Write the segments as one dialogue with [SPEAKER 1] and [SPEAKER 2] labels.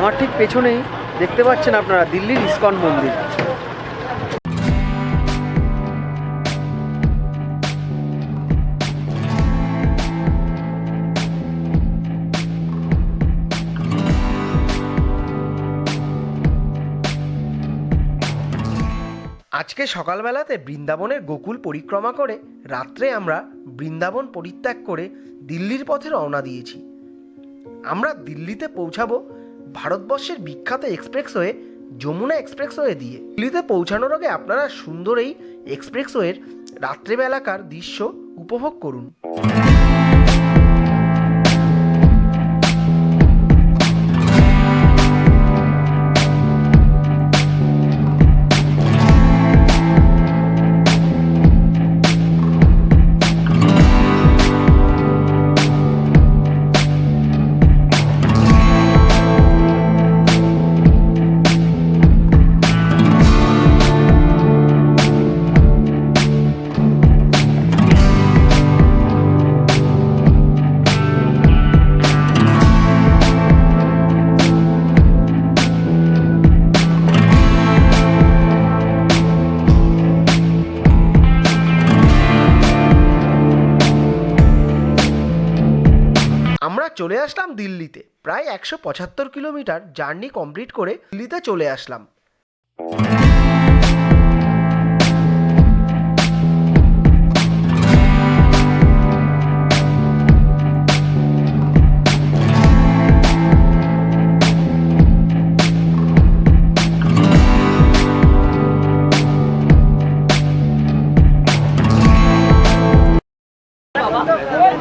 [SPEAKER 1] আমার ঠিক পেছনেই দেখতে পাচ্ছেন আপনারা দিল্লির ইসকন মন্দির। আজকে সকালবেলাতে বৃন্দাবনের গোকুল পরিক্রমা করে রাত্রে আমরা বৃন্দাবন পরিত্যাগ করে দিল্লির পথে রওনা দিয়েছি। আমরা দিল্লিতে পৌঁছাবো ভারতবর্ষের বিখ্যাত এক্সপ্রেসওয়ে যমুনা এক্সপ্রেসওয়ে দিয়ে। দিল্লিতে পৌঁছানোর আগে আপনারা সুন্দর এই এক্সপ্রেসওয়ের রাত্রেবেলাকার দৃশ্য উপভোগ করুন। আমরা চলে আসলাম দিল্লিতে। প্রায় 175 কিলোমিটার জার্নি কমপ্লিট করে দিল্লিতে চলে আসলাম।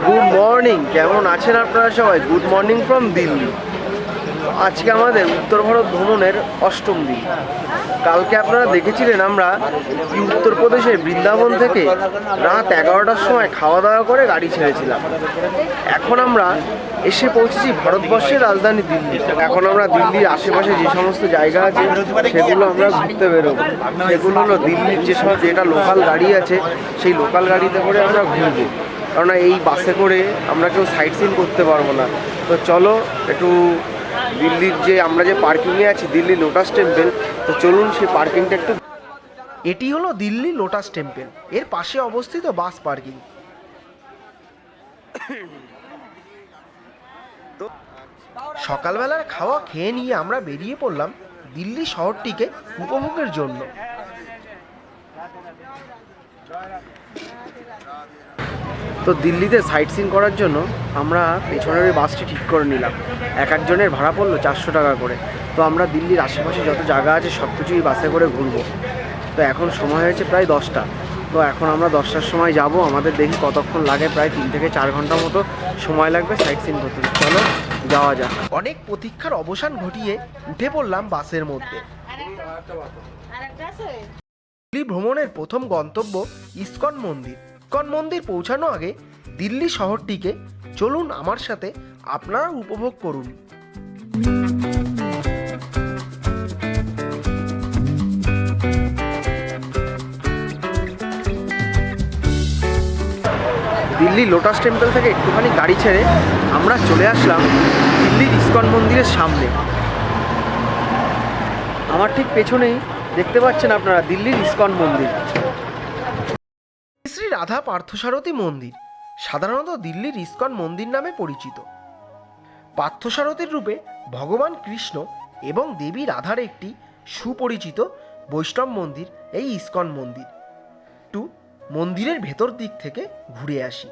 [SPEAKER 1] গুড মর্নিং, কেমন আছেন আপনারা সবাই? Good morning from Delhi. আজকে আমাদের উত্তর ভারত ভ্রমণের 8ম দিন। কালকে আপনারা দেখেছিলেন আমরা উত্তরপ্রদেশের বৃন্দাবন থেকে রাত 11টার সময় খাওয়া দাওয়া করে গাড়ি ছেড়েছিলাম। এখন আমরা এসে পৌঁছেছি ভারতবর্ষের রাজধানী দিল্লি। এখন আমরা দিল্লির আশেপাশে যে সমস্ত জায়গা আছে সেগুলো আমরা ঘুরতে বেরোবো। সেগুলো হলো দিল্লির যেটা লোকাল গাড়ি আছে সেই লোকাল গাড়িতে করে আমরা ঘুরবো, কারণ এই বাসে করে আমরা কেউ সাইট সিন করতে পারবো না। তো চলো একটু দিল্লির আমরা যে পার্কিংয়ে আছি, দিল্লি লোটাস টেম্পল, তো চলুন সেই পার্কিংটা একটু। এটি হলো দিল্লি লোটাস টেম্পল, এর পাশে অবস্থিত বাস পার্কিং। তো সকালবেলার খাওয়া খেয়ে নিয়ে আমরা বেরিয়ে পড়লাম দিল্লি শহরটিকে উপভোগের জন্য। তো দিল্লিতে সাইট সিন করার জন্য আমরা পেছনের ওই বাসটি ঠিক করে নিলাম। এক একজনের ভাড়া পড়লো 400 টাকা করে। তো আমরা দিল্লির আশেপাশে যত জায়গা আছে সব কিছুই বাসে করে ঘুরবো। তো এখন সময় হয়েছে প্রায় 10টা। তো এখন আমরা 10টার সময় যাব। আমাদের দেখি কতক্ষণ লাগে, প্রায় 3 থেকে 4 ঘন্টা মতো সময় লাগবে সাইট সিন করতে। চলো যাওয়া যাক। অনেক প্রতীক্ষার অবসান ঘটিয়ে উঠে পড়লাম বাসের মধ্যে। দিল্লি ভ্রমণের প্রথম গন্তব্য ইসকন মন্দির। ইসকন মন্দির পৌঁছানো আগে দিল্লি শহরটিকে চলুন আমার সাথে আপনারা উপভোগ করুন। দিল্লি লোটাস টেম্পল থেকে একটুখানি গাড়ি ছেড়ে আমরা চলে আসলাম দিল্লির ইসকন মন্দিরের সামনে। আমার ঠিক পেছনেই দেখতে পাচ্ছেন আপনারা দিল্লির ইসকন মন্দির। শ্রী রাধা পার্থসারথী মন্দির সাধারণত দিল্লির ইসকন মন্দির নামে পরিচিত। পার্থসারথীর রূপে ভগবান কৃষ্ণ এবং দেবী রাধার একটি সুপরিচিত বৈষ্ণব মন্দির এই ইসকন মন্দির। একটু মন্দিরের ভেতর দিক থেকে ঘুরে আসি।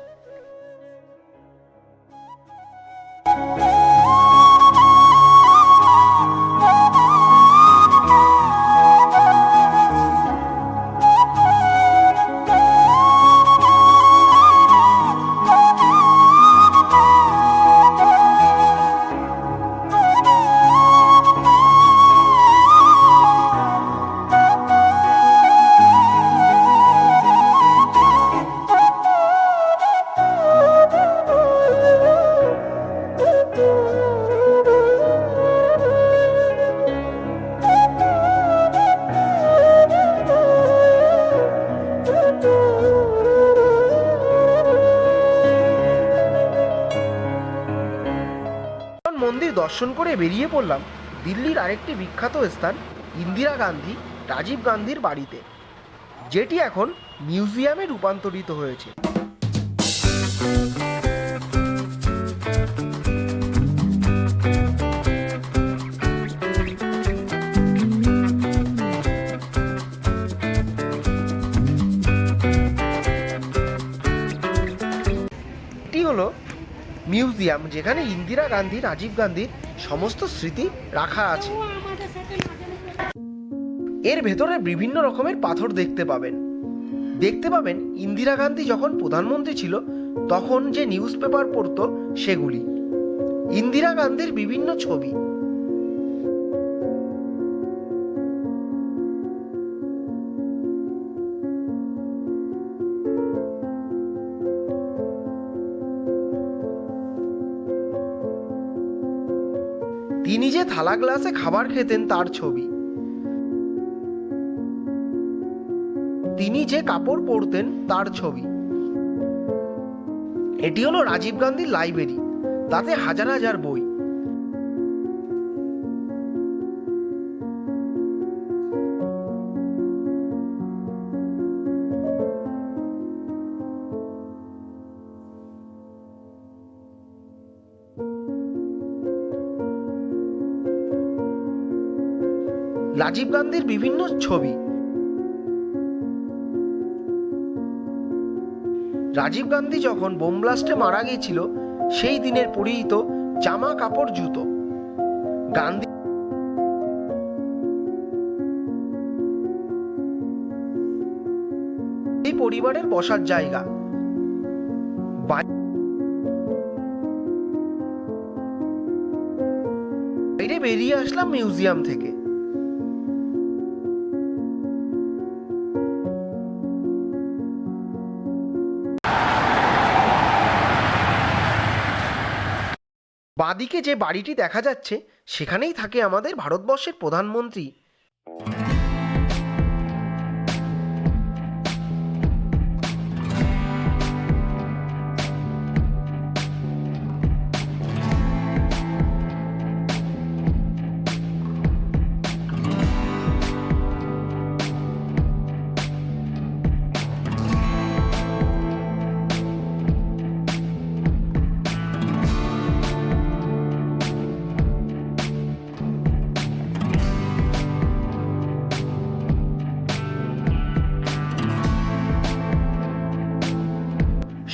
[SPEAKER 1] মন্দির দর্শন করে বেরিয়ে পড়লাম দিল্লির আরেকটি বিখ্যাত স্থান ইন্দিরা গান্ধী রাজীব গান্ধীর বাড়িতে, যেটি এখন মিউজিয়ামে রূপান্তরিত হয়েছে। এটি হলো মিউজিয়াম, যেখানে ইন্দিরা গান্ধী রাজীব গান্ধীর সমস্ত স্মৃতি রাখা আছে। এর ভেতরে বিভিন্ন রকমের পাথর দেখতে পাবেন ইন্দিরা গান্ধী যখন প্রধানমন্ত্রী ছিল তখন যে নিউজ পেপার পড়তো সেগুলি, ইন্দিরা গান্ধীর বিভিন্ন ছবি। তিনি যে থালা গ্লাসে খাবার খেতেন তার ছবি, তিনি যে কাপড় পরতেন তার ছবি। এটি হলো রাজীব গান্ধীর লাইব্রেরি, তাতে হাজার হাজার বই। রাজীব গান্ধীর বিভিন্ন ছবি। রাজীব গান্ধী যখন বোম ব্লাস্টে মারা গিয়েছিল সেই দিনের পরিহিত জামা কাপড়, জুতো। গান্ধী এই পরিবারের বসার জায়গা। বাইরে বেরিয়ে আসলাম মিউজিয়াম থেকে। বাদিকে যে বাড়িটি দেখা যাচ্ছে সেখানেই থাকে আমাদের ভারতবর্ষের প্রধানমন্ত্রী।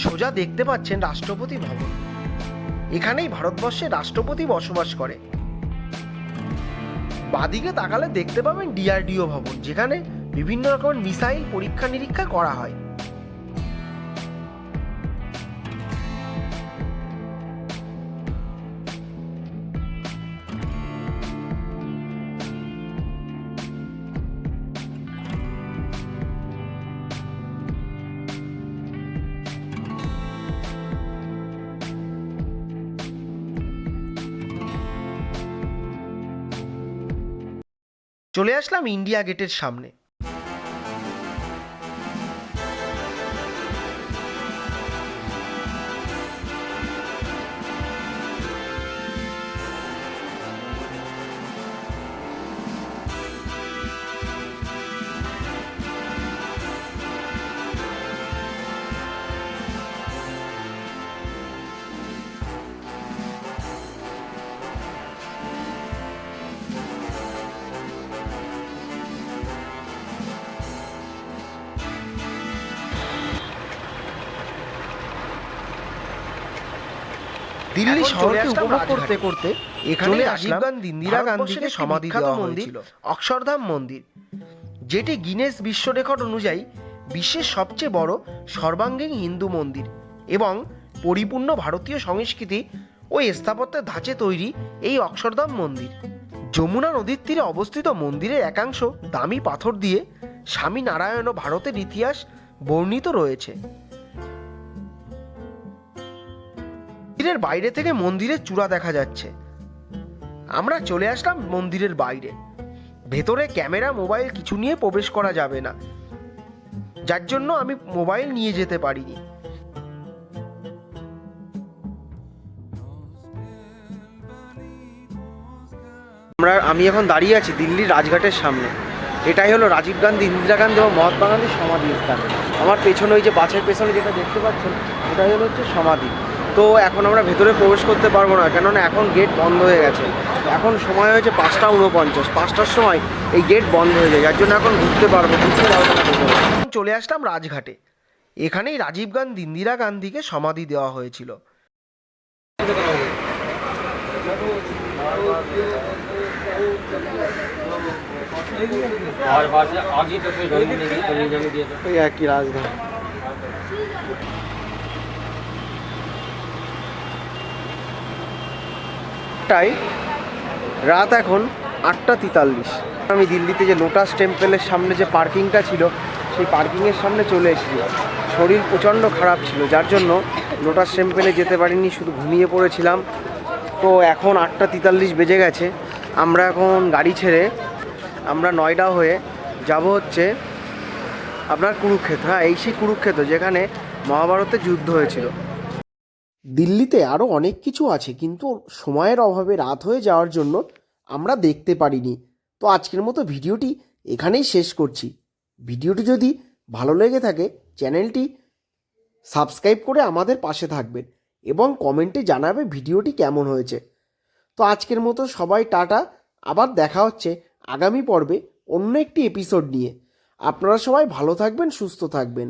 [SPEAKER 1] সোজা দেখতে পাচ্ছেন রাষ্ট্রপতি ভবন, এখানেই ভারতবর্ষের রাষ্ট্রপতি বসবাস করে। বাদিকে তাকালে দেখতে পাবেন ডিআরডিও ভবন, যেখানে বিভিন্ন রকমের মিসাইল পরীক্ষা নিরীক্ষা করা হয়। চলে আসলাম ইন্ডিয়া গেটের সামনে। দিল্লি শহরকে উপভোগ করতে করতে এখানে রাজীব গান্ধী ইন্দিরা গান্ধীকে সমাধি দেওয়া হয়েছিল। অক্ষরধাম মন্দির, যেটি গিনেস বিশ্ব রেকর্ড অনুযায়ী বিশ্বের সবচেয়ে বড় সর্বাঙ্গীন হিন্দু মন্দির এবং পরিপূর্ণ ভারতীয় সংস্কৃতি ও স্থাপত্যের ধাঁচে তৈরি এই অক্ষরধাম মন্দির। যমুনা নদীর তীরে অবস্থিত মন্দিরের একাংশ দামি পাথর দিয়ে স্বামী নারায়ণ ও ভারতের ইতিহাস বর্ণিত রয়েছে। মন্দিরের বাইরে থেকে মন্দিরের চূড়া দেখা যাচ্ছে। আমরা চলে আসলাম মন্দিরের বাইরে। ভেতরে ক্যামেরা, মোবাইল কিছু নিয়ে প্রবেশ করা যাবে না, যার জন্য আমি মোবাইল নিয়ে যেতে পারিনি। আমি এখন দাঁড়িয়ে আছি দিল্লির রাজঘাটের সামনে। এটাই হলো রাজীব গান্ধী, ইন্দিরা গান্ধী এবং মহাত্মা গান্ধীর সমাধি স্থান। আমার পেছনে ওই যে বাসের পেছনে যেটা দেখতে পাচ্ছেন এটাই হচ্ছে সমাধি। তো এখন আমরা ভেতরে প্রবেশ করতে পারবো না, কেননা এখন গেট বন্ধ হয়ে গেছে। এখন সময় হয়েছে 5:49, 5টার সময় এই গেট বন্ধ হয়ে যায়, যার জন্য এখন ঘুরতে পারবো না ভেতরে। চলে আসলাম রাজঘাটে। এখানেই রাজীব গান্ধী, ইন্দিরা গান্ধীকে সমাধি দেওয়া হয়েছিল। এই একই রাজঘাট। রাত এখন 8:43। আমি দিল্লিতে যে লোটাস টেম্পলের সামনে যে পার্কিংটা ছিল সেই পার্কিংয়ের সামনে চলে এসেছি। শরীর প্রচণ্ড খারাপ ছিল, যার জন্য লোটাস টেম্পলে যেতে পারিনি, শুধু ঘুমিয়ে পড়েছিলাম। তো এখন 8:43 বেজে গেছে। আমরা এখন গাড়ি ছেড়ে আমরা নয়ডা হয়ে যাব হচ্ছে আপনার কুরুক্ষেত্র। হ্যাঁ, এই সেই কুরুক্ষেত্র যেখানে মহাভারতের যুদ্ধ হয়েছিল। দিল্লিতে আরও অনেক কিছু আছে, কিন্তু সময়ের অভাবে রাত হয়ে যাওয়ার জন্য আমরা দেখতে পারিনি। তো আজকের মতো ভিডিওটি এখানেই শেষ করছি। ভিডিওটি যদি ভালো লেগে থাকে চ্যানেলটি সাবস্ক্রাইব করে আমাদের পাশে থাকবেন এবং কমেন্টে জানাবে ভিডিওটি কেমন হয়েছে। তো আজকের মতো সবাই টাটা। আবার দেখা হচ্ছে আগামী পর্বে অন্য একটি এপিসোড নিয়ে। আপনারা সবাই ভালো থাকবেন, সুস্থ থাকবেন।